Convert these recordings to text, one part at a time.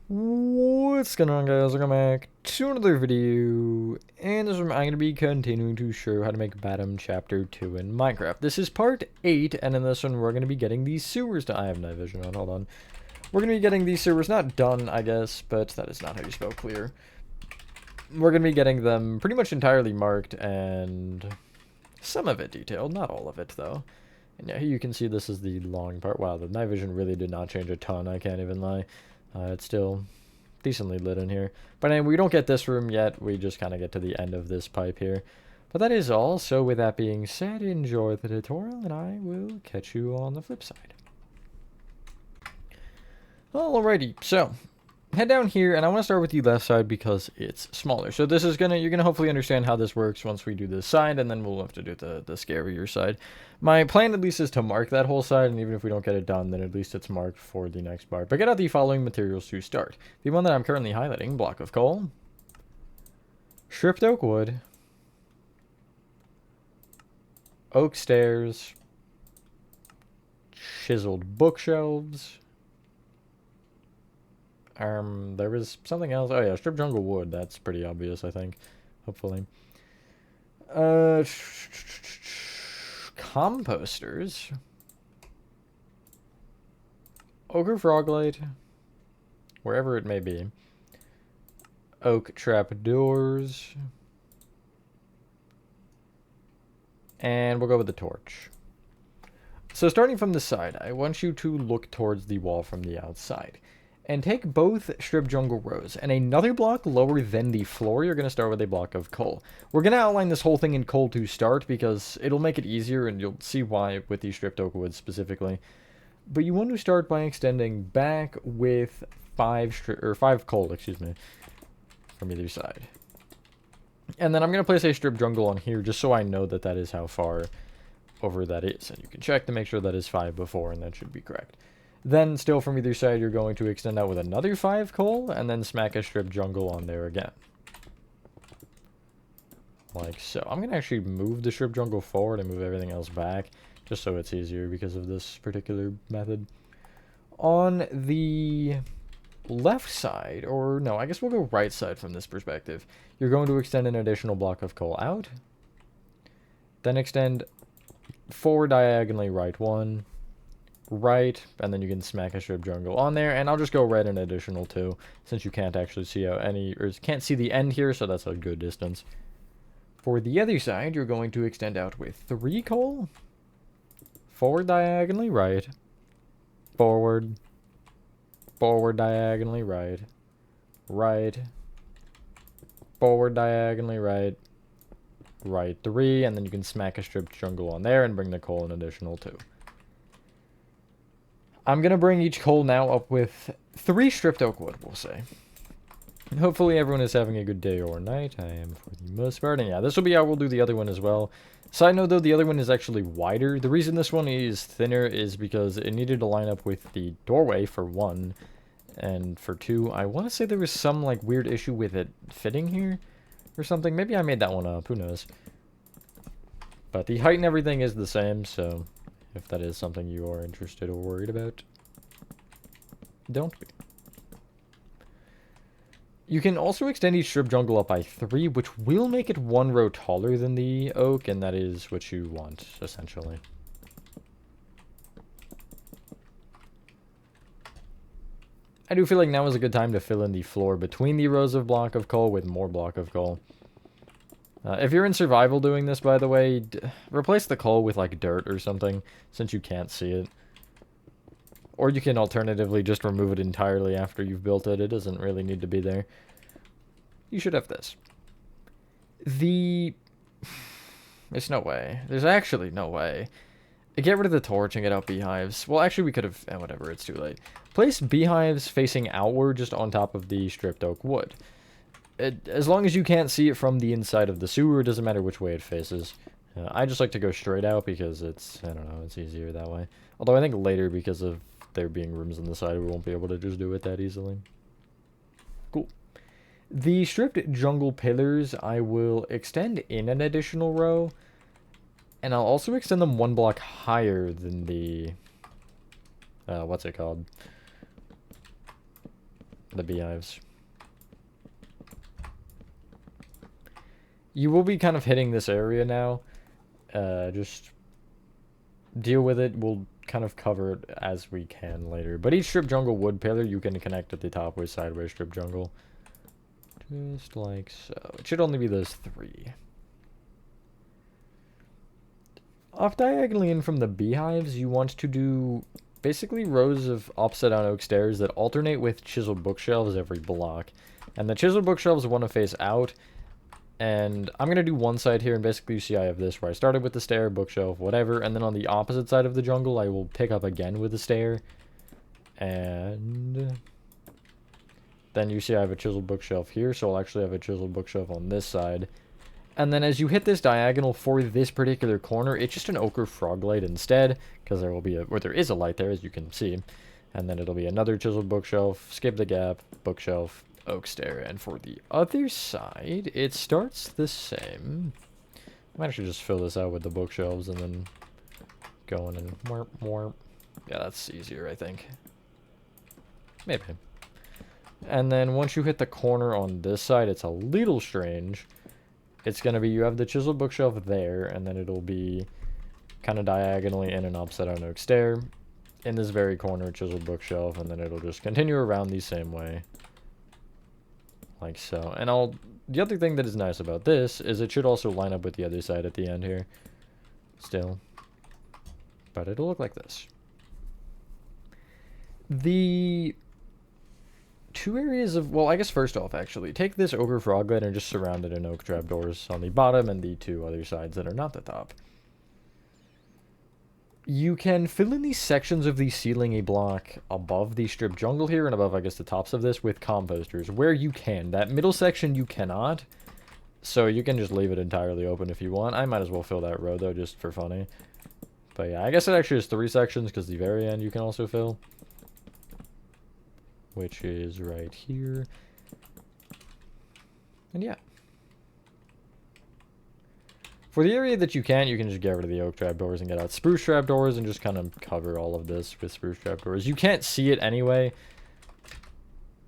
What's going on, guys? Welcome back to another video, and this one I'm going to be continuing to show how to make Bottom Chapter 2 in Minecraft. This is part 8, and in this one we're going to be getting these sewers I have night vision on, hold on. We're going to be getting these sewers, not done, I guess, but that is not how you spell clear. We're going to be getting them pretty much entirely marked, and some of it detailed, not all of it, though. And yeah, here you can see this is the long part. Wow, the night vision really did not change a ton, I can't even lie. It's still decently lit in here. But anyway, we don't get this room yet. We just kind of get to the end of this pipe here. But that is all. So with that being said, enjoy the tutorial, and I will catch you on the flip side. Alrighty, so head down here, and I want to start with the left side because it's smaller. So this is you're gonna hopefully understand how this works once we do this side, and then we'll have to do the scarier side. My plan at least is to mark that whole side, and even if we don't get it done, then at least it's marked for the next part. But get out the following materials to start. The one that I'm currently highlighting, block of coal, stripped oak wood, oak stairs, chiseled bookshelves. There was something else. Oh yeah, strip jungle wood. That's pretty obvious, I think. Hopefully. Composters. Ogre froglight. Wherever it may be. Oak trapdoors. And we'll go with the torch. So starting from the side, I want you to look towards the wall from the outside. And take both strip jungle rows, and another block lower than the floor, you're going to start with a block of coal. We're going to outline this whole thing in coal to start, because it'll make it easier, and you'll see why with the stripped oak wood specifically. But you want to start by extending back with five coal, excuse me, from either side. And then I'm going to place a strip jungle on here, just so I know that that is how far over that is. And you can check to make sure that is 5 before, and that should be correct. Then, still from either side, you're going to extend out with another 5 coal, and then smack a strip jungle on there again. Like so. I'm going to actually move the strip jungle forward and move everything else back, just so it's easier because of this particular method. On the left side, or no, I guess we'll go right side from this perspective. You're going to extend an additional block of coal out. Then extend forward diagonally right 1. Right, and then you can smack a strip jungle on there, and I'll just go red an additional 2, since you can't actually see out can't see the end here, so that's a good distance. For the other side, you're going to extend out with 3 coal, forward diagonally right, forward, forward diagonally right, right, forward diagonally right, right 3, and then you can smack a strip jungle on there and bring the coal an additional 2. I'm going to bring each coal now up with 3 stripped oak wood, we'll say. Hopefully everyone is having a good day or night. I am for the most part. And yeah, this will be how we'll do the other one as well. Side note though, the other one is actually wider. The reason this one is thinner is because it needed to line up with the doorway for 1. And for 2, I want to say there was some like weird issue with it fitting here or something. Maybe I made that one up, who knows. But the height and everything is the same, so if that is something you are interested or worried about, don't be. You can also extend each strip jungle up by 3, which will make it 1 row taller than the oak, and that is what you want, essentially. I do feel like now is a good time to fill in the floor between the rows of block of coal with more block of coal. If you're in survival doing this, by the way, replace the coal with, like, dirt or something, since you can't see it. Or you can alternatively just remove it entirely after you've built it. It doesn't really need to be there. You should have this. There's no way. There's actually no way. Get rid of the torch and get out beehives. Well, actually, we could have... whatever, it's too late. Place beehives facing outward just on top of the stripped oak wood. As long as you can't see it from the inside of the sewer, it doesn't matter which way it faces. I just like to go straight out because it's, I don't know, it's easier that way. Although I think later, because of there being rooms on the side, we won't be able to just do it that easily. Cool. The stripped jungle pillars, I will extend in an additional row. And I'll also extend them 1 block higher than the... what's it called? the beehives. You will be kind of hitting this area now. Just deal with it. We'll kind of cover it as we can later. But each strip jungle wood pillar you can connect at the top with sideways strip jungle. Just like so. It should only be those 3. Off diagonally in from the beehives, you want to do basically rows of upside down oak stairs that alternate with chiseled bookshelves every block. And the chiseled bookshelves want to face out. And I'm going to do one side here, and basically you see I have this where I started with the stair, bookshelf, whatever. And then on the opposite side of the jungle, I will pick up again with the stair. And then you see I have a chiseled bookshelf here, so I'll actually have a chiseled bookshelf on this side. And then as you hit this diagonal for this particular corner, it's just an ochre frog light instead, because there will be or there is a light there, as you can see. And then it'll be another chiseled bookshelf, skip the gap, bookshelf, oak stair. And for the other side, it starts the same. I might actually just fill this out with the bookshelves and then go in and warp, warp. Yeah, that's easier, I think. Maybe. And then once you hit the corner on this side, it's a little strange. It's going to be, you have the chiseled bookshelf there, and then it'll be kind of diagonally in an upside down oak stair. In this very corner, chiseled bookshelf, and then it'll just continue around the same way. Like so. And the other thing that is nice about this is it should also line up with the other side at the end here. Still. But it'll look like this. The 2 areas of, well, I guess first off, actually, take this ochre froglet and just surround it in oak trapdoors on the bottom and the 2 other sides that are not the top. You can fill in these sections of the ceiling a block above the strip jungle here and above, I guess, the tops of this with composters where you can. That middle section you cannot, so you can just leave it entirely open if you want. I might as well fill that row, though, just for funny. But yeah, I guess it actually has 3 sections because the very end you can also fill, which is right here. And yeah. For the area that you can just get rid of the oak trapdoors and get out spruce trapdoors and just kind of cover all of this with spruce trapdoors. You can't see it anyway.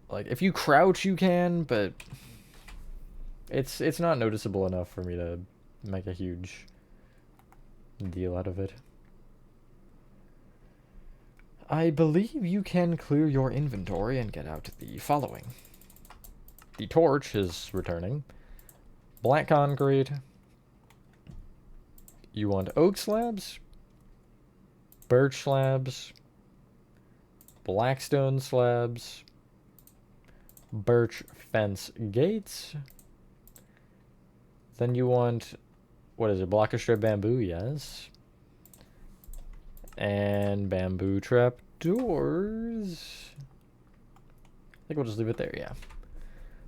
Like, if you crouch, you can, but it's not noticeable enough for me to make a huge deal out of it. I believe you can clear your inventory and get out the following. The torch is returning. Black concrete. You want oak slabs, birch slabs, blackstone slabs, birch fence gates. Then you want, what is it, block of strip bamboo, yes. And bamboo trap doors. I think we'll just leave it there, yeah.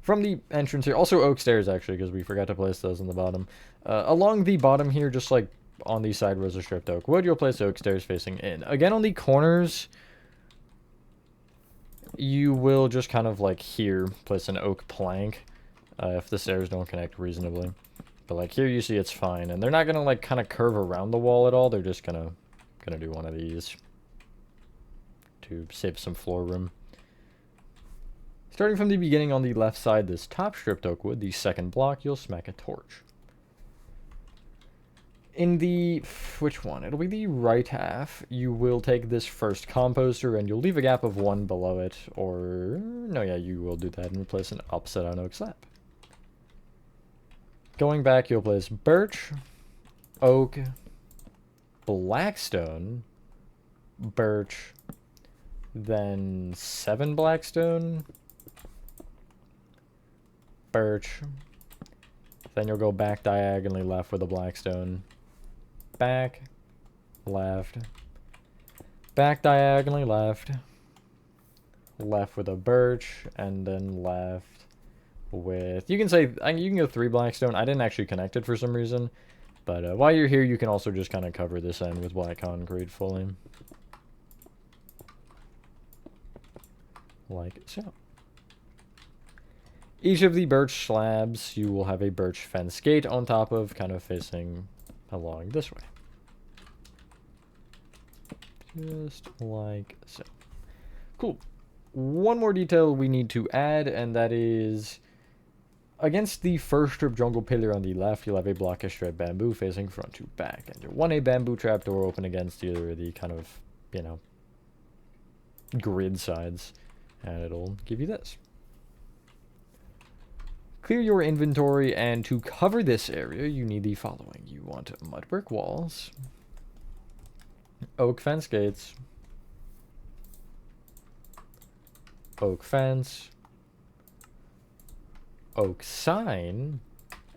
From the entrance here, also oak stairs actually, because we forgot to place those on the bottom. Along the bottom here, just like on the side rows of stripped oak wood, you'll place oak stairs facing in. Again, on the corners, you will just kind of like here place an oak plank if the stairs don't connect reasonably. But like here you see it's fine, and they're not gonna like kind of curve around the wall at all. They're just gonna do one of these to save some floor room. Starting from the beginning on the left side, this top stripped oak wood, the second block, you'll smack a torch. In the, which one? It'll be the right half. You will take this first composter and you'll leave a gap of 1 below it, or, no, yeah, you will do that and replace an upside down oak slab. Going back, you'll place birch, oak, blackstone, birch, then 7 blackstone, birch, then you'll go back diagonally left with a blackstone, back, left, back diagonally left, left with a birch, and then left with, you can say, you can go 3 blackstone. I didn't actually connect it for some reason, but while you're here, you can also just kind of cover this end with black concrete fully. Like so. Each of the birch slabs, you will have a birch fence gate on top of, kind of facing along this way. Just like so. Cool. one more detail we need to add, and that is against the first strip jungle pillar on the left, you'll have a block of strip bamboo facing front to back, and you'll want a bamboo trapdoor open against either of the kind of, you know, grid sides, and it'll give you this. Clear your inventory, and to cover this area, you need the following. You want mud brick walls, oak fence gates, oak fence, oak sign,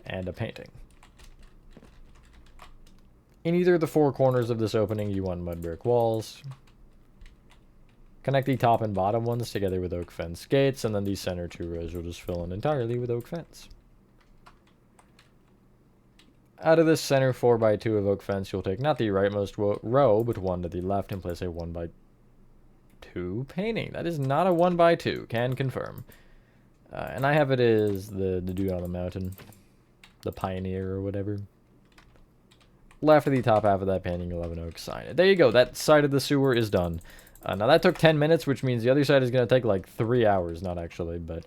and a painting. In either of the four corners of this opening, you want mud brick walls. Connect the top and bottom ones together with oak fence gates, and then the center two rows you'll just fill in entirely with oak fence. Out of this center 4x2 of oak fence, you'll take not the rightmost row, but one to the left, and place a 1x2 painting. That is not a 1x2, can confirm. And I have it as the dude on the mountain, the pioneer or whatever. Left of the top half of that painting, you'll have an oak sign. There you go, that side of the sewer is done. Now that took 10 minutes, which means the other side is going to take like 3 hours, not actually, but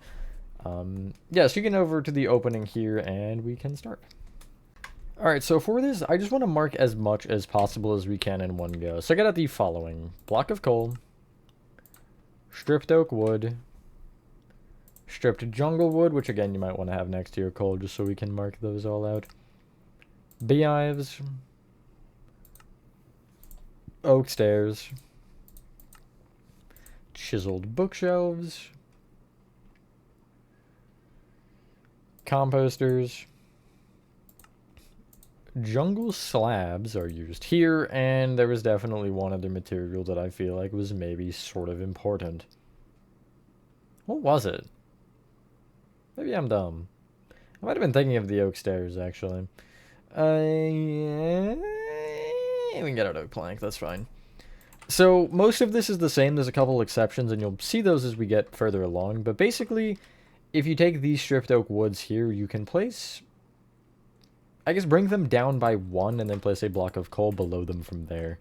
yeah, so you can over to the opening here and we can start. Alright, so for this, I just want to mark as much as possible as we can in one go. So I got out the following: block of coal, stripped oak wood, stripped jungle wood, which again you might want to have next to your coal just so we can mark those all out, beehives, oak stairs, chiseled bookshelves, composters, jungle slabs are used here, and there was definitely one other material that I feel like was maybe sort of important. What was it? Maybe I'm dumb. I might have been thinking of the oak stairs, actually. Yeah, we can get out oak plank, that's fine. So, most of this is the same. There's a couple exceptions, and you'll see those as we get further along. But basically, if you take these stripped oak woods here, you can place, I guess, bring them down by 1, and then place a block of coal below them from there.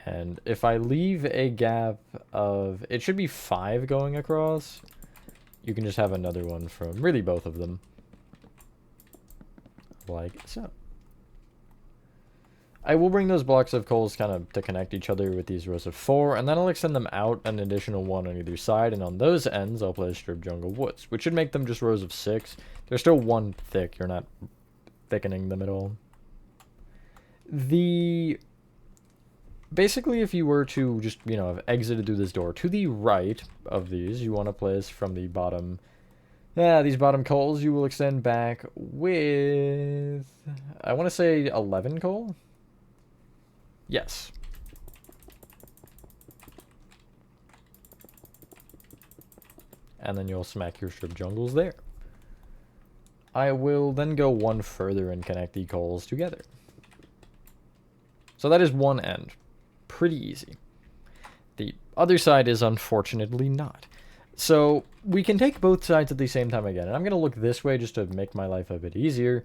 And if I leave a gap of, it should be 5 going across, you can just have another one from really both of them. Like so. I will bring those blocks of coals kind of to connect each other with these rows of 4, and then I'll extend them out an additional 1 on either side, and on those ends I'll place strip jungle woods, which should make them just rows of 6. They're still 1 thick, you're not thickening them at all. Basically, if you were to just, you know, have exited through this door, to the right of these, you want to place from the bottom, these bottom coals you will extend back with, I want to say 11 coal? Yes. And then you'll smack your strip jungles there. I will then go one further and connect the coals together. So that is one end. Pretty easy. The other side is unfortunately not. So we can take both sides at the same time again. And I'm going to look this way just to make my life a bit easier.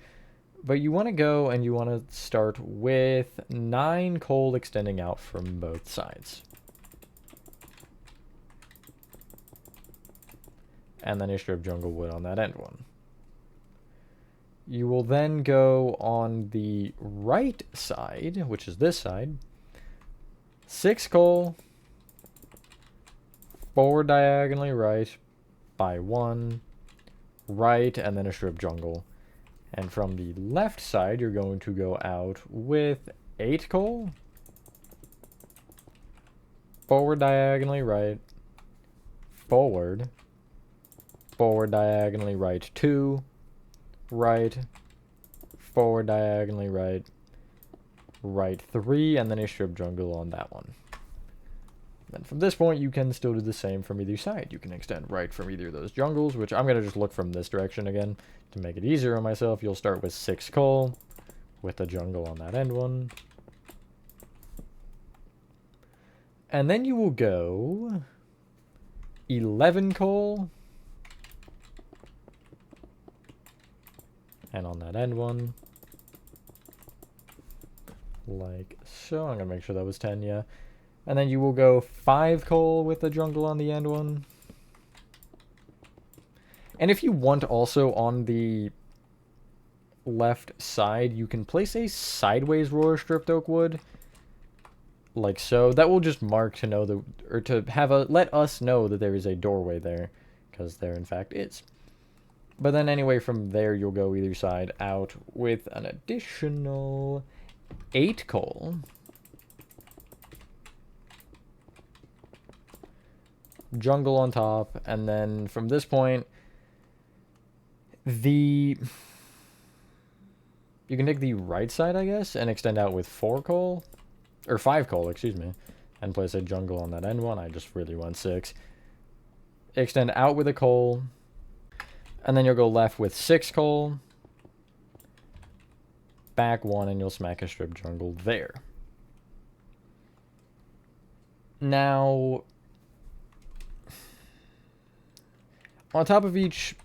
But you want to go and you want to start with 9 coal extending out from both sides. And then a strip jungle wood on that end one. You will then go on the right side, which is this side. 6 coal, 4 diagonally right, by 1, right, and then a strip jungle. And from the left side, you're going to go out with 8 coal, forward diagonally right, forward, forward diagonally right 2, right, forward diagonally right, right 3, and then a strip jungle on that one. Then from this point, you can still do the same from either side. You can extend right from either of those jungles, which I'm going to just look from this direction again to make it easier on myself. You'll start with 6 coal with a jungle on that end one. And then you will go 11 coal. And on that end one. Like so. I'm going to make sure that was 10, yeah. And then you will go 5 coal with the jungle on the end one. And if you want also on the left side, you can place a sideways row of stripped oak wood. Like so. That will just mark to know that, or to have a, let us know that there is a doorway there. Because there in fact is. But then anyway, from there you'll go either side out with an additional 8 coal. Jungle on top, and then from this point, you can take the right side, I guess, and extend out with 4 coal, or 5 coal, excuse me, and place a jungle on that end one. I just really want 6. Extend out with a coal, and then you'll go left with 6 coal, back 1, and you'll smack a strip jungle there. Now, on top of each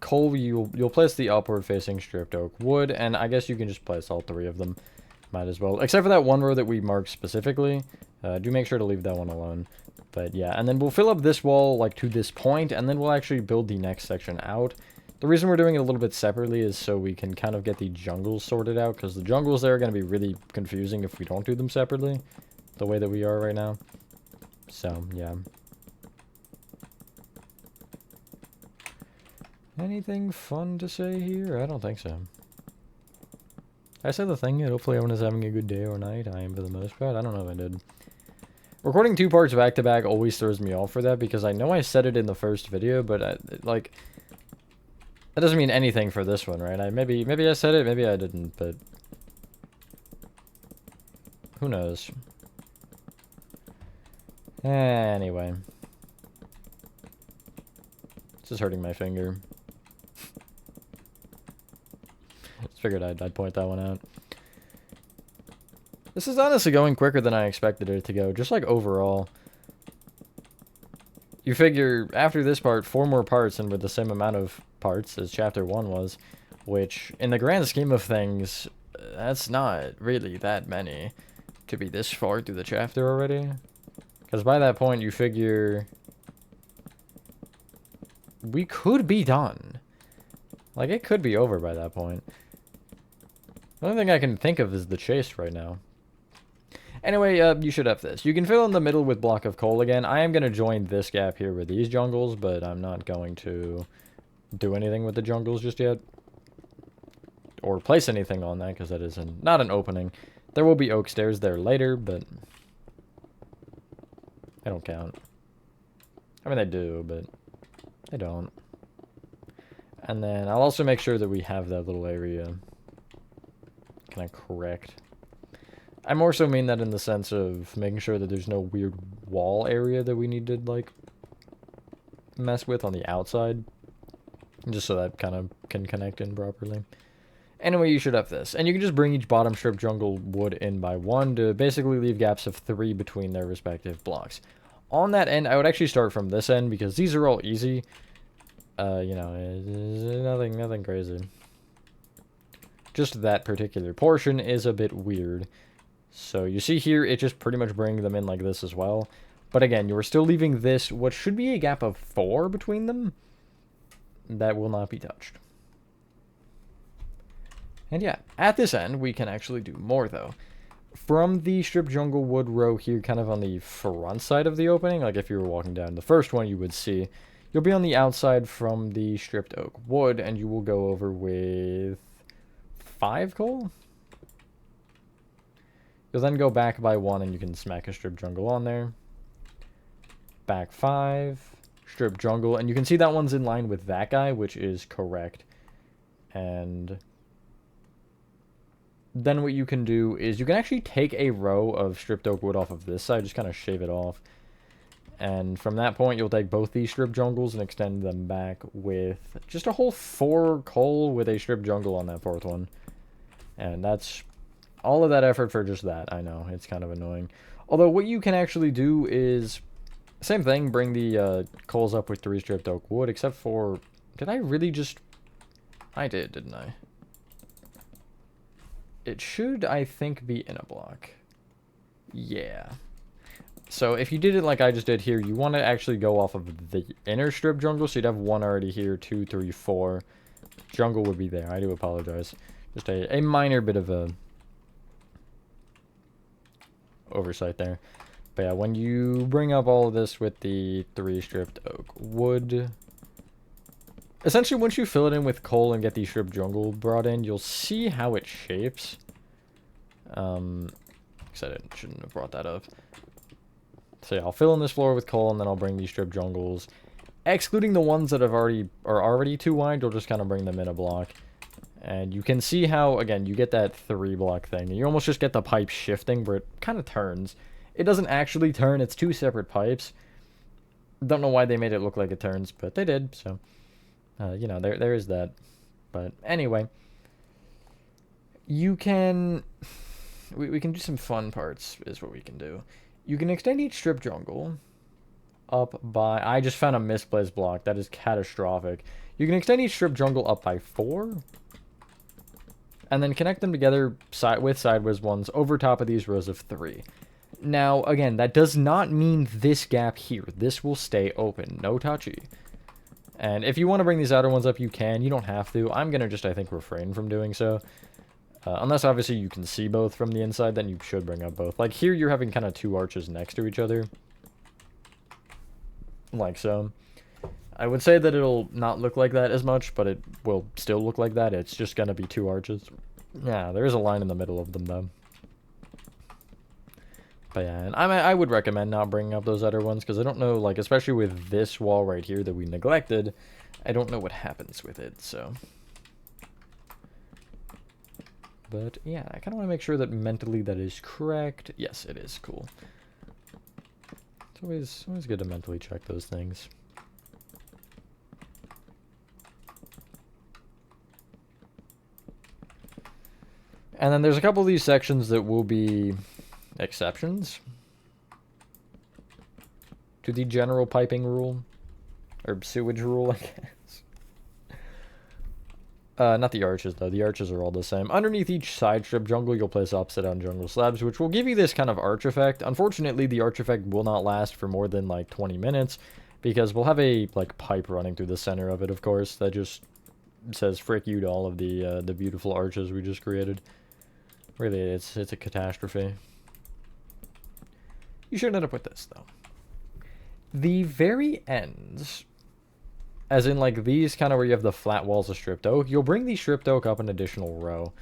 coal, you'll place the upward facing stripped oak wood, and I guess you can just place all 3 of them. Might as well, except for that one row that we marked specifically. Do make sure to leave that one alone. But yeah, and then we'll fill up this wall like to this point, and then we'll actually build the next section out. The reason we're doing it a little bit separately is so we can kind of get the jungles sorted out, because the jungles there are going to be really confusing if we don't do them separately, the way that we are right now. So, yeah. Anything fun to say here? I don't think so. I said the thing that hopefully everyone is having a good day or night. I am for the most part. I don't know if I did. Recording 2 parts back to back always throws me off for that, because I know I said it in the first video, but like, that doesn't mean anything for this one, right? Maybe I said it, maybe I didn't, but who knows? Anyway, this is hurting my finger. Just figured I'd point that one out. This is honestly going quicker than I expected it to go, just like overall. You figure after this part, 4 more parts, and with the same amount of parts as chapter 1 was, which in the grand scheme of things, that's not really that many to be this far through the chapter already. Because by that point, you figure we could be done. Like, it could be over by that point. The only thing I can think of is the chase right now. Anyway, you should have this. You can fill in the middle with block of coal again. I am going to join this gap here with these jungles, but I'm not going to do anything with the jungles just yet. Or place anything on that, because that is not an opening. There will be oak stairs there later, but they don't count. I mean, they do, but they don't. And then I'll also make sure that we have that little area kind of correct. I more so mean that in the sense of making sure that there's no weird wall area that we need to, like, mess with on the outside. Just so that kind of can connect in properly. Anyway, you should have this. And you can just bring each bottom strip jungle wood in by 1 to basically leave gaps of 3 between their respective blocks. On that end, I would actually start from this end, because these are all easy. You know, nothing crazy. Just that particular portion is a bit weird. So you see here, it just pretty much brings them in like this as well. But again, you are still leaving this, what should be a gap of 4 between them. That will not be touched. And yeah, at this end, we can actually do more though. From the strip jungle wood row here, kind of on the front side of the opening, like if you were walking down the first one, you would see, you'll be on the outside from the stripped oak wood, and you will go over with 5 coal? You'll then go back by 1, and you can smack a strip jungle on there. Back 5, strip jungle, and you can see that one's in line with that guy, which is correct. And then what you can do is you can actually take a row of stripped oak wood off of this side, just kind of shave it off. And from that point, you'll take both these strip jungles and extend them back with just a whole 4 coal with a strip jungle on that 4th one. And that's all of that effort for just that. I know, it's kind of annoying. Although what you can actually do is, same thing, bring the coals up with 3 stripped oak wood, except for, did I really just, I did, didn't I? It should, I think, be in a block. Yeah. So if you did it like I just did here, you want to actually go off of the inner strip jungle. So you'd have 1 already here, 2, 3, 4. Jungle would be there. I do apologize. Just a minor bit of a oversight there. But yeah, when you bring up all of this with the 3 stripped oak wood, essentially once you fill it in with coal and get the stripped jungle brought in, you'll see how it shapes. Shouldn't have brought that up. So yeah, I'll fill in this floor with coal, and then I'll bring these stripped jungles. Excluding the ones that are already too wide, you'll just kind of bring them in a block. And you can see how, again, you get that 3 block thing. And you almost just get the pipe shifting where it kind of turns. It doesn't actually turn, it's 2 separate pipes. Don't know why they made it look like it turns, but they did, so... you know, there is that. But anyway, you can... We can do some fun parts, is what we can do. You can extend each strip jungle up by... I just found a misplaced block. That is catastrophic. You can extend each strip jungle up by 4. And then connect them together with sideways ones over top of these rows of 3. Now, again, that does not mean this gap here. This will stay open. No touchy. And if you want to bring these outer ones up, you can. You don't have to. I'm going to just, I think, refrain from doing so. Unless, obviously, you can see both from the inside, then you should bring up both. Like, here, you're having kind of 2 arches next to each other. Like so. I would say that it'll not look like that as much, but it will still look like that. It's just going to be 2 arches. Yeah, there is a line in the middle of them, though. But yeah, and I would recommend not bringing up those other ones, because I don't know, like, especially with this wall right here that we neglected, I don't know what happens with it, so. But yeah, I kind of want to make sure that mentally that is correct. Yes, it is. Cool. It's always good to mentally check those things. And then there's a couple of these sections that will be exceptions to the general piping rule, or sewage rule, I guess. Not the arches, though. The arches are all the same. Underneath each side strip jungle, you'll place upside-down jungle slabs, which will give you this kind of arch effect. Unfortunately, the arch effect will not last for more than, like, 20 minutes, because we'll have a, like, pipe running through the center of it, of course, that just says frick you to all of the beautiful arches we just created. Really, it's a catastrophe. You should end up with this, though. The very ends, as in, like, these kind of where you have the flat walls of stripped oak, you'll bring the stripped oak up an additional row,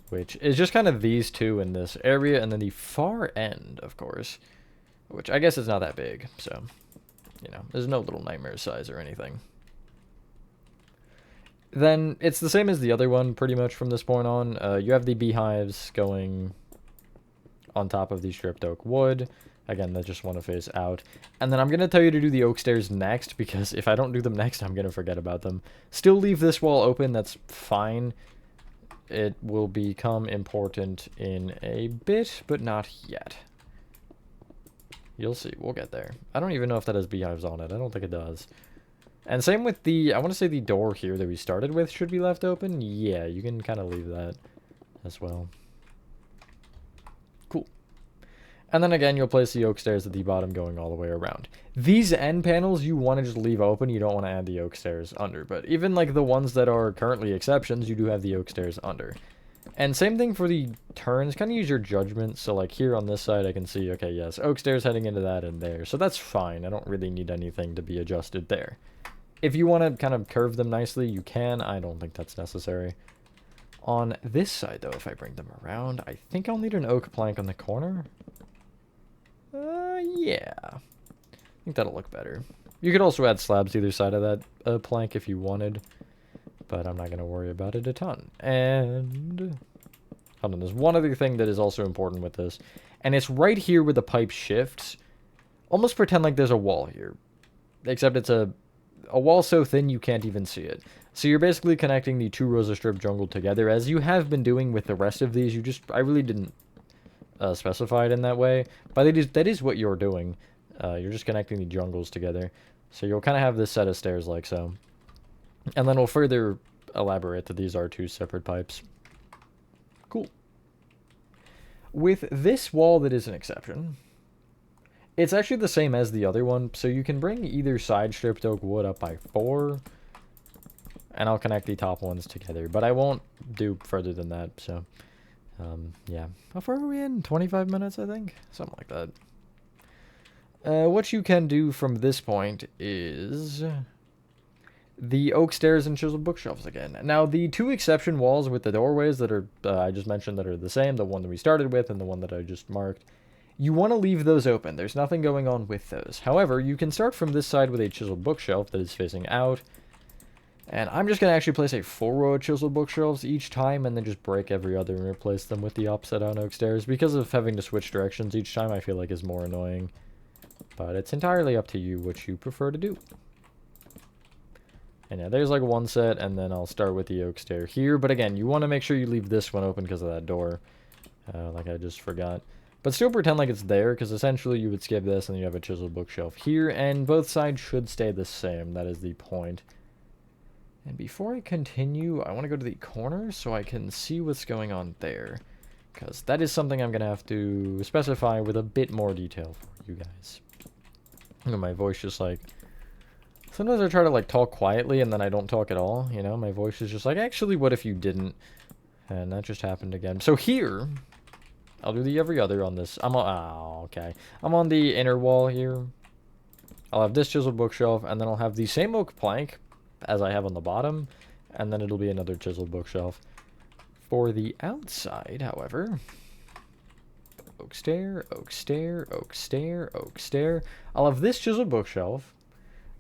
which is just kind of these 2 in this area, and then the far end, of course, which I guess is not that big, so, you know, there's no little nightmare size or anything. Then it's the same as the other one, pretty much, from this point on. You have the beehives going on top of the stripped oak wood. Again, they just want to face out. And then I'm going to tell you to do the oak stairs next, because if I don't do them next, I'm going to forget about them. Still leave this wall open, that's fine. It will become important in a bit, but not yet. You'll see, we'll get there. I don't even know if that has beehives on it. I don't think it does. And same with the, I want to say the door here that we started with should be left open. Yeah, you can kind of leave that as well. Cool. And then again, you'll place the oak stairs at the bottom going all the way around. These end panels you want to just leave open. You don't want to add the oak stairs under. But even like the ones that are currently exceptions, you do have the oak stairs under. And same thing for the turns. Kind of use your judgment. So like here on this side, I can see, okay, yes, oak stairs heading into that and there. So that's fine. I don't really need anything to be adjusted there. If you want to kind of curve them nicely, you can. I don't think that's necessary. On this side, though, if I bring them around, I think I'll need an oak plank on the corner. Yeah. I think that'll look better. You could also add slabs to either side of that plank if you wanted, but I'm not going to worry about it a ton. And hold on, there's one other thing that is also important with this, and it's right here where the pipe shifts. Almost pretend like there's a wall here, except it's a wall so thin you can't even see it. So you're basically connecting the 2 rows of strip jungle together, as you have been doing with the rest of these. I really didn't specify it in that way, but that is what you're doing. You're just connecting the jungles together. So you'll kind of have this set of stairs like so. And then we'll further elaborate that these are 2 separate pipes. Cool. With this wall that is an exception, It's actually the same as the other one, so you can bring either side stripped oak wood up by 4, and I'll connect the top ones together, but I won't do further than that, so, yeah. How far are we in? 25 minutes, I think? Something like that. What you can do from this point is the oak stairs and chiseled bookshelves again. Now, the 2 exception walls with the doorways that are, I just mentioned that are the same, the one that we started with and the one that I just marked, you want to leave those open. There's nothing going on with those. However, you can start from this side with a chiseled bookshelf that is facing out. And I'm just going to actually place a 4 row of chiseled bookshelves each time and then just break every other and replace them with the upside down oak stairs. Because of having to switch directions each time, I feel like is more annoying. But it's entirely up to you what you prefer to do. And yeah, there's like one set, and then I'll start with the oak stair here. But again, you want to make sure you leave this one open because of that door. Like I just forgot. But still pretend like it's there, because essentially you would skip this and you have a chiseled bookshelf here. And both sides should stay the same. That is the point. And before I continue, I want to go to the corner so I can see what's going on there. Because that is something I'm going to have to specify with a bit more detail for you guys. You know, my voice just like... Sometimes I try to like talk quietly and then I don't talk at all, you know? My voice is just like, actually, what if you didn't? And that just happened again. So here, I'll do the every other on this. I'm on, oh, okay. I'm on the inner wall here. I'll have this chiseled bookshelf, and then I'll have the same oak plank as I have on the bottom, and then it'll be another chiseled bookshelf. For the outside, however, oak stair, oak stair, oak stair, oak stair. I'll have this chiseled bookshelf,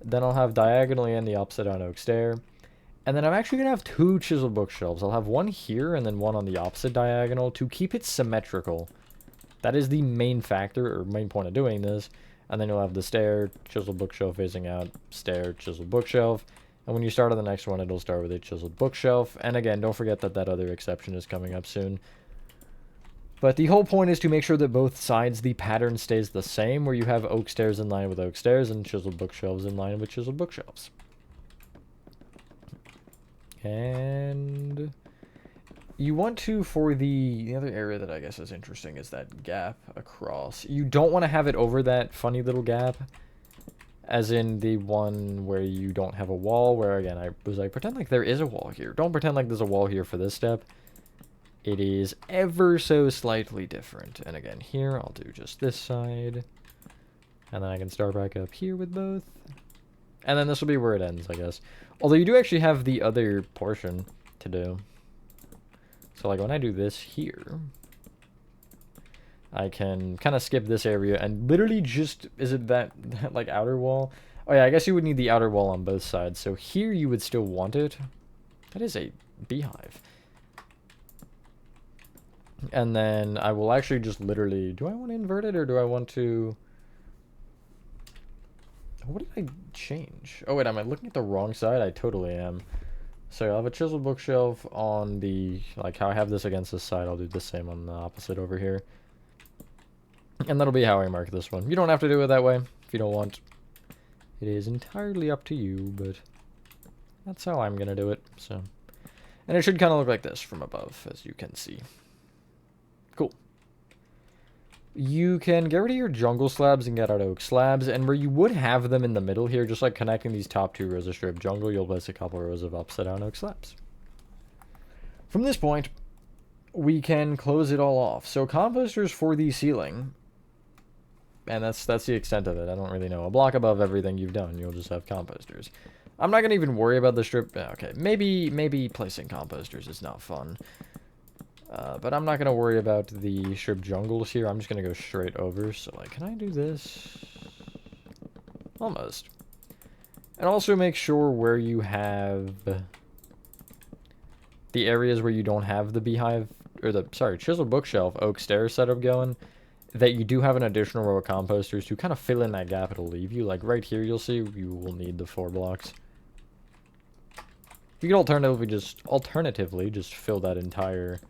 then I'll have diagonally and the upside down oak stair, and then I'm actually going to have 2 chiseled bookshelves. I'll have one here and then one on the opposite diagonal to keep it symmetrical. That is the main factor, or main point of doing this. And then you'll have the stair, chiseled bookshelf facing out, stair, chiseled bookshelf. And when you start on the next one, it'll start with a chiseled bookshelf. And again, don't forget that that other exception is coming up soon. But the whole point is to make sure that both sides, the pattern stays the same, where you have oak stairs in line with oak stairs and chiseled bookshelves in line with chiseled bookshelves. And you want to, for the other area that I guess is interesting is that gap across. You don't want to have it over that funny little gap, as in the one where you don't have a wall, where again, I was like, pretend like there is a wall here. Don't pretend like there's a wall here for this step. It is ever so slightly different. And again, here, I'll do just this side. And then I can start back up here with both. And then this will be where it ends, I guess. Although you do actually have the other portion to do. So like when I do this here, I can kind of skip this area and literally just, is it that like outer wall? Oh yeah, I guess you would need the outer wall on both sides. So here you would still want it. That is a beehive. And then I will actually just literally, do I want to invert it or do I want to... What did I change? Oh wait, am I looking at the wrong side? I totally am. So I'll have a chiseled bookshelf on the, like how I have this against this side, I'll do the same on the opposite over here. And that'll be how I mark this one. You don't have to do it that way if you don't want. It is entirely up to you, but that's how I'm gonna do it, so. And it should kind of look like this from above, as you can see. Cool. You can get rid of your jungle slabs and get out oak slabs, and where you would have them in the middle here, just like connecting these top 2 rows of strip jungle, you'll place a couple rows of upside down oak slabs. From this point, we can close it all off. So composters for the ceiling, and that's the extent of it. I don't really know. A block above everything you've done, you'll just have composters. I'm not gonna even worry about the strip. Okay, maybe placing composters is not fun. But I'm not going to worry about the strip jungles here. I'm just going to go straight over. So, like, can I do this? Almost. And also make sure where you have the areas where you don't have the beehive, or the, sorry, chiseled bookshelf, oak stairs setup going, that you do have an additional row of composters to kind of fill in that gap it'll leave you. Like, right here, you'll see you will need the 4 blocks. You can alternatively just fill that entire...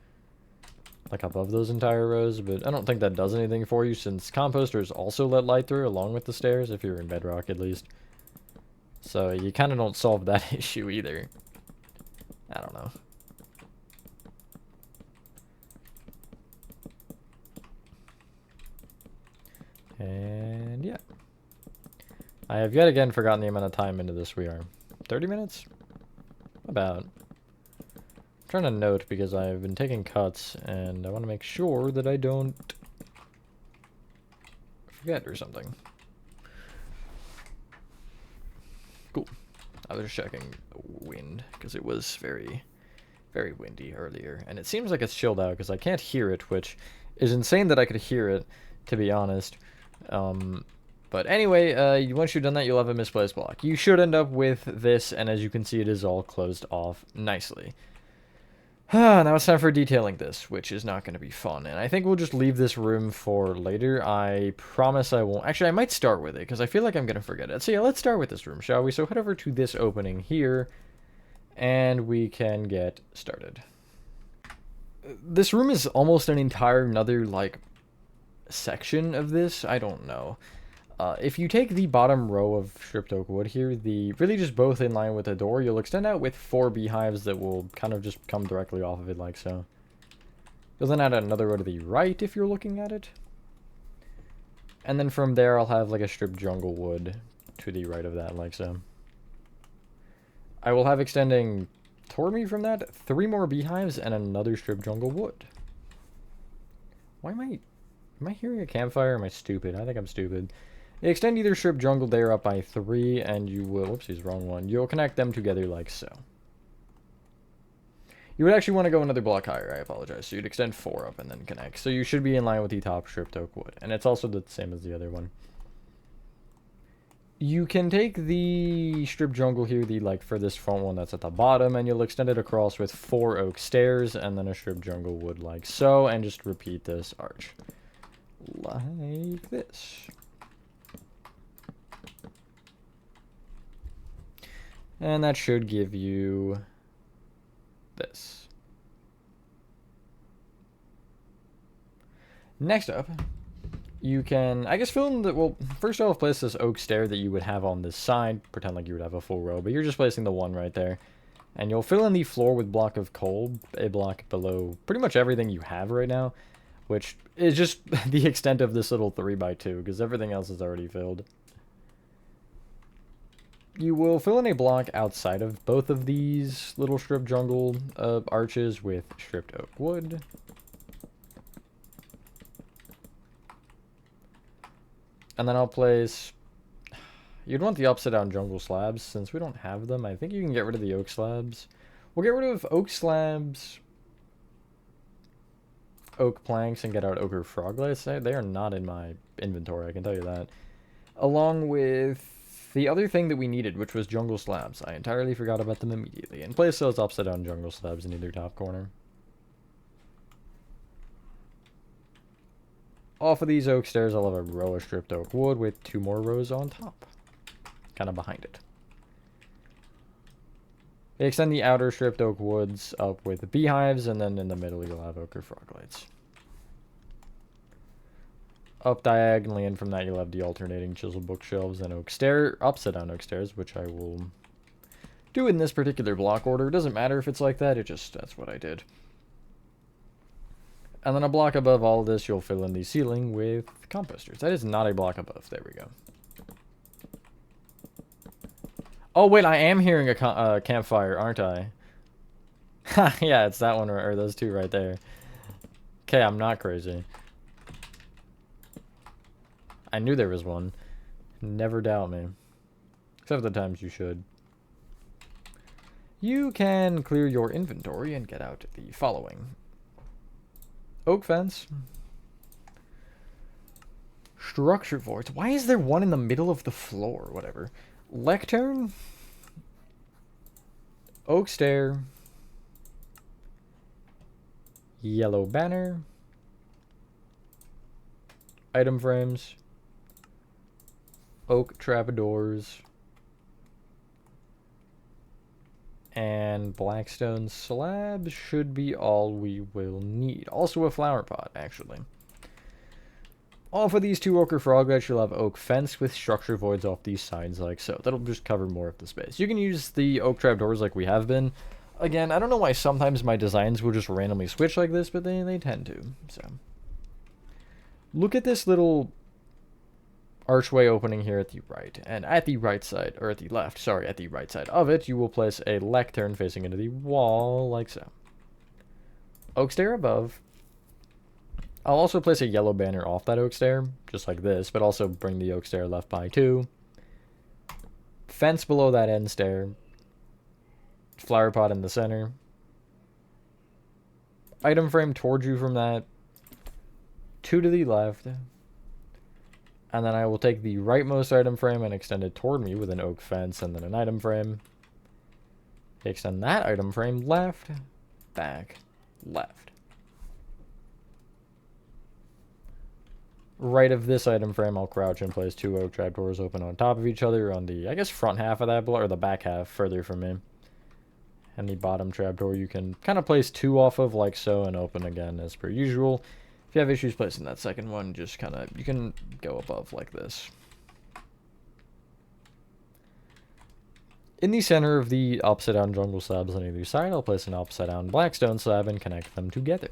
like above those entire rows, but I don't think that does anything for you since composters also let light through along with the stairs, if you're in bedrock at least. So you kind of don't solve that issue either. I don't know. And I have yet again forgotten the amount of time into this we are. 30 minutes? About. I'm trying to note because I've been taking cuts and I want to make sure that I don't forget or something. Cool. I was just checking the wind because it was very, very windy earlier. And it seems like it's chilled out because I can't hear it, which is insane that I could hear it, to be honest. But anyway, once you've done that, you'll have a misplaced block. You should end up with this, and as you can see, it is all closed off nicely. Now it's time for detailing this, which is not going to be fun. And I think we'll just leave this room for later. I promise I won't. Actually, I might start with it, because I feel like I'm going to forget it. So yeah, let's start with this room, shall we? So head over to this opening here, and we can get started. This room is almost an entire another, like, section of this. I don't know. If you take the bottom row of stripped oak wood here, really just both in line with the door, you'll extend out with 4 beehives that will kind of just come directly off of it like so. You'll then add another row to the right if you're looking at it. And then from there I'll have like a stripped jungle wood to the right of that like so. I will have extending toward me from that 3 more beehives and another stripped jungle wood. Why am I hearing a campfire? Am I stupid? I think I'm stupid. Extend either strip jungle there up by 3, and you will, whoopsies, wrong one. You'll connect them together like so. You would actually want to go another block higher, I apologize. So you'd extend 4 up and then connect. So you should be in line with the top stripped oak wood. And it's also the same as the other one. You can take the strip jungle here, the like for this front one that's at the bottom, and you'll extend it across with 4 oak stairs and then a strip jungle wood like so, and just repeat this arch. Like this. And that should give you this. Next up, you can, I guess, fill in the, well, first off, place this oak stair that you would have on this side. Pretend like you would have a full row, but you're just placing the one right there. And you'll fill in the floor with block of coal, a block below pretty much everything you have right now, which is just the extent of this little 3x2, because everything else is already filled. You will fill in a block outside of both of these little strip jungle arches with stripped oak wood. And then I'll place... You'd want the upside down jungle slabs, since we don't have them. I think you can get rid of the oak slabs. We'll get rid of oak slabs, oak planks, and get out ochre froglights. They are not in my inventory, I can tell you that. Along with the other thing that we needed, which was jungle slabs. I entirely forgot about them immediately. And place those upside down jungle slabs in either top corner. Off of these oak stairs, I'll have a row of stripped oak wood with 2 more rows on top. Kind of behind it. They extend the outer stripped oak woods up with beehives, and then in the middle you'll have ochre froglights. Up diagonally, and from that you'll have the alternating chisel bookshelves and upside down oak stairs, which I will do in this particular block order. It doesn't matter if it's like that, that's what I did. And then a block above all of this, you'll fill in the ceiling with composters. That is not a block above. There we go. Oh, wait, I am hearing a campfire, aren't I? Yeah, it's that one, or those 2 right there. Okay, I'm not crazy. I knew there was one. Never doubt me. Except for the times you should. You can clear your inventory and get out the following. Oak fence. Structure voids. Why is there one in the middle of the floor? Whatever. Lectern. Oak stair. Yellow banner. Item frames. Oak trapdoors. And blackstone slabs should be all we will need. Also a flower pot, actually. Off of these 2 ochre froglights, you'll have oak fence with structure voids off these sides like so. That'll just cover more of the space. You can use the oak trapdoors like we have been. Again, I don't know why sometimes my designs will just randomly switch like this, but they tend to. So, look at this little archway opening here at the right. And at the right side, or at the left, sorry, at the right side of it, you will place a lectern facing into the wall, like so. Oak stair above. I'll also place a yellow banner off that oak stair, just like this, but also bring the oak stair left by 2. Fence below that end stair. Flower pot in the center. Item frame towards you from that. 2 to the left. And then I will take the rightmost item frame and extend it toward me with an oak fence and then an item frame. Extend that item frame left, back, left. Right of this item frame, I'll crouch and place 2 oak trapdoors open on top of each other on the, I guess, front half of that block, or the back half further from me. And the bottom trapdoor you can kind of place 2 off of like so and open again as per usual. If you have issues placing that second one, just kind of, you can go above like this. In the center of the upside down jungle slabs on either side, I'll place an upside down blackstone slab and connect them together.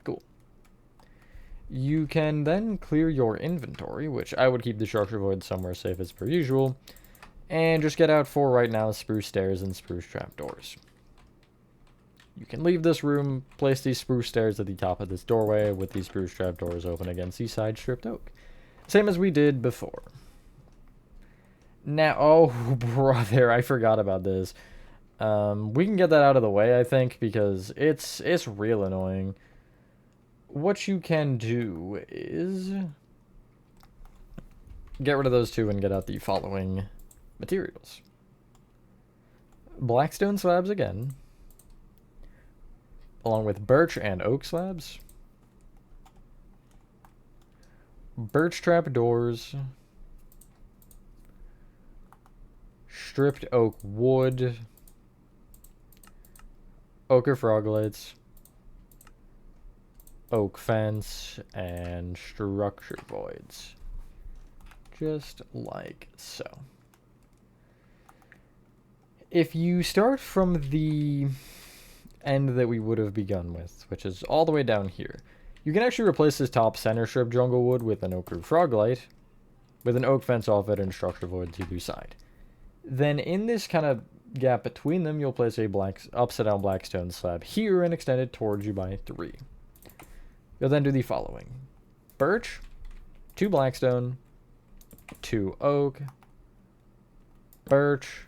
Cool. You can then clear your inventory, which I would keep the structure void somewhere safe as per usual, and just get out for right now spruce stairs and spruce trapdoors. You can leave this room, place these spruce stairs at the top of this doorway with these spruce trapdoors open against the side stripped oak. Same as we did before. Now, oh brother, I forgot about this. We can get that out of the way, I think, because it's real annoying. What you can do is get rid of those 2 and get out the following materials. Blackstone slabs again, along with birch and oak slabs. Birch trap doors. Stripped oak wood. Ochre frog lights. Oak fence. And structure voids. Just like so. If you start from the end that we would have begun with, which is all the way down here, you can actually replace this top center strip jungle wood with an ochre frog light, with an oak fence off it and structure void to either side. Then in this kind of gap between them, you'll place a upside down blackstone slab here and extend it towards you by 3. You'll then do the following: birch, 2 blackstone, 2 oak, birch,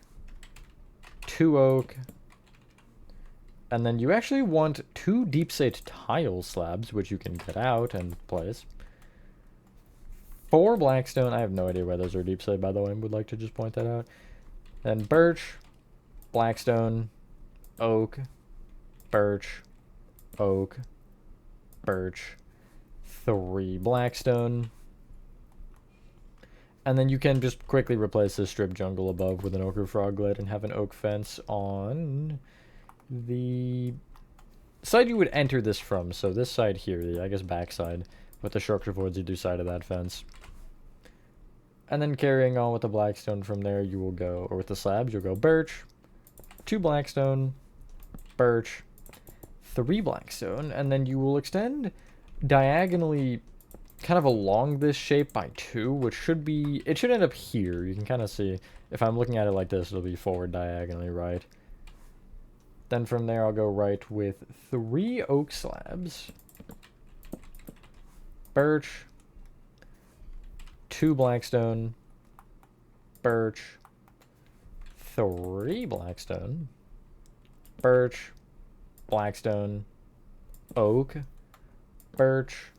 2 oak, and then you actually want 2 deep slate tile slabs, which you can get out and place. 4 blackstone. I have no idea why those are deep slate, by the way. I would like to just point that out. Then birch, blackstone, oak, birch, oak, birch, 3 blackstone. And then you can just quickly replace this strip jungle above with an ochre frog light and have an oak fence on the side you would enter this from. So this side here, the, I guess, back side, with the structure voids either side of that fence. And then carrying on with the blackstone from there, you will go, or with the slabs, you'll go birch, 2 blackstone, birch, 3 blackstone, and then you will extend diagonally kind of along this shape by 2, which should be, it should end up here. You can kind of see, if I'm looking at it like this, it'll be forward diagonally right. Then from there, I'll go right with 3 oak slabs, birch, 2 blackstone, birch, 3 blackstone, birch, blackstone, oak, birch,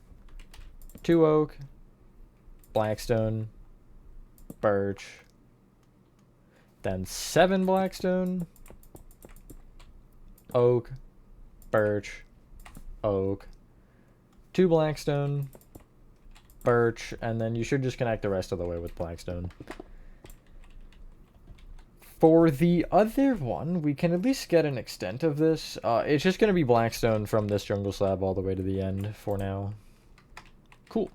2 oak, blackstone, birch, then 7 blackstone, oak, birch, oak, 2 blackstone, birch, and then you should just connect the rest of the way with blackstone. For the other one, we can at least get an extent of this. It's just going to be blackstone from this jungle slab all the way to the end for now. Cool.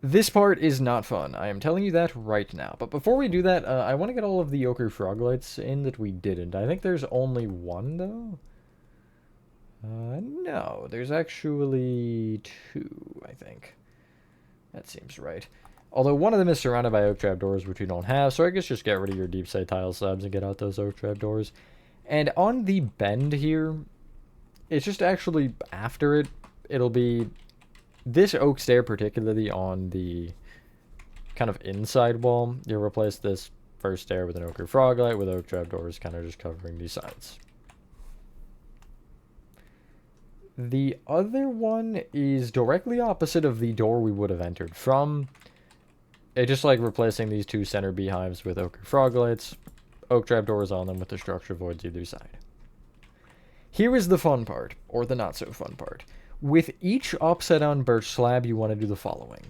This part is not fun. I am telling you that right now. But before we do that, I want to get all of the ochre frog lights in that we didn't. I think there's only 1, though. No, there's actually 2, I think. That seems right. Although one of them is surrounded by oak trapdoors, which we don't have, so I guess just get rid of your deep side tile slabs and get out those oak trapdoors. And on the bend here, it's just actually after it, it'll be this oak stair, particularly on the kind of inside wall. You'll replace this first stair with an ochre froglight with oak trapdoors kind of just covering these sides. The other one is directly opposite of the door we would have entered from. It's just like replacing these two center beehives with ochre froglights, oak trapdoors on them with the structure voids either side. Here is the fun part, or the not so fun part. With each upside down birch slab, you want to do the following.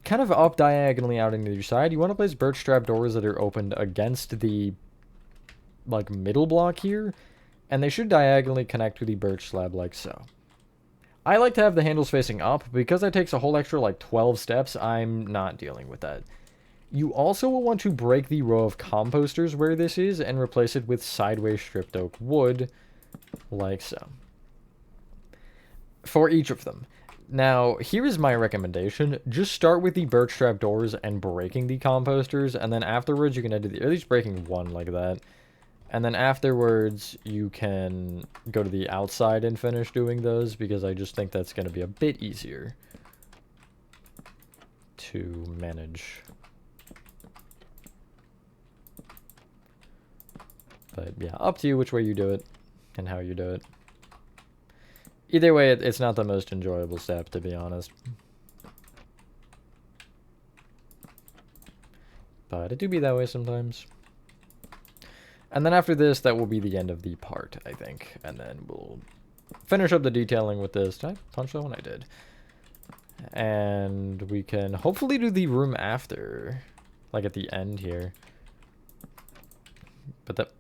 Kind of up diagonally out on either side, you want to place birch trapdoors that are opened against the like middle block here, and they should diagonally connect to the birch slab like so. I like to have the handles facing up. Because that takes a whole extra like 12 steps, I'm not dealing with that. You also will want to break the row of composters where this is and replace it with sideways stripped oak wood, like so. For each of them. Now, here is my recommendation. Just start with the birch trap doors and breaking the composters, and then afterwards you can edit the, at least breaking one like that. And then afterwards you can go to the outside and finish doing those, because I just think that's going to be a bit easier to manage. But yeah, up to you which way you do it and how you do it. Either way, it's not the most enjoyable step, to be honest. But it do be that way sometimes. And then after this, that will be the end of the part, I think. And then we'll finish up the detailing with this. Did I punch that one? I did. And we can hopefully do the room after. Like at the end here. But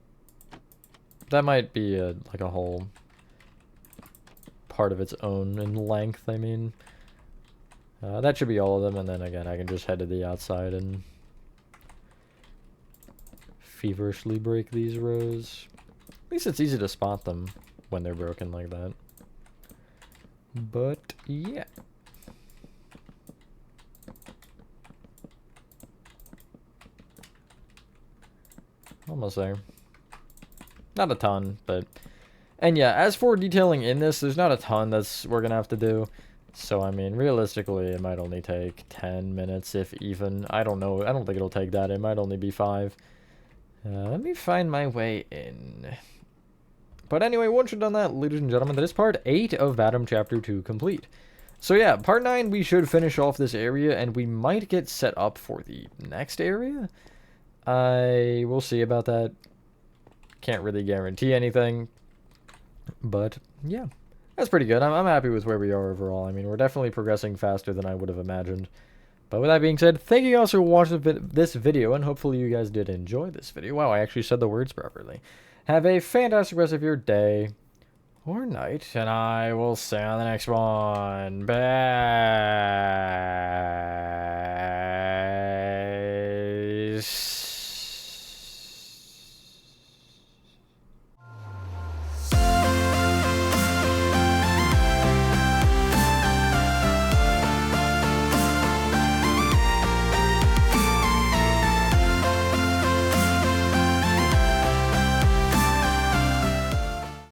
that might be like a whole part of its own in length, I mean. That should be all of them, and then again I can just head to the outside and feverishly break these rows. At least it's easy to spot them when they're broken like that. But yeah. Almost there. Not a ton, but... And yeah, as for detailing in this, there's not a ton we're gonna have to do. So, I mean, realistically, it might only take 10 minutes, if even. I don't know. I don't think it'll take that. It might only be 5. Let me find my way in. But anyway, once you've done that, ladies and gentlemen, that is part 8 of Vatum Chapter 2 complete. So yeah, part 9, we should finish off this area, and we might get set up for the next area. I will see about that. Can't really guarantee anything. But, yeah. That's pretty good. I'm happy with where we are overall. I mean, we're definitely progressing faster than I would have imagined. But with that being said, thank you guys for watching this video, and hopefully you guys did enjoy this video. Wow, I actually said the words properly. Have a fantastic rest of your day or night, and I will see you on the next one. Bye.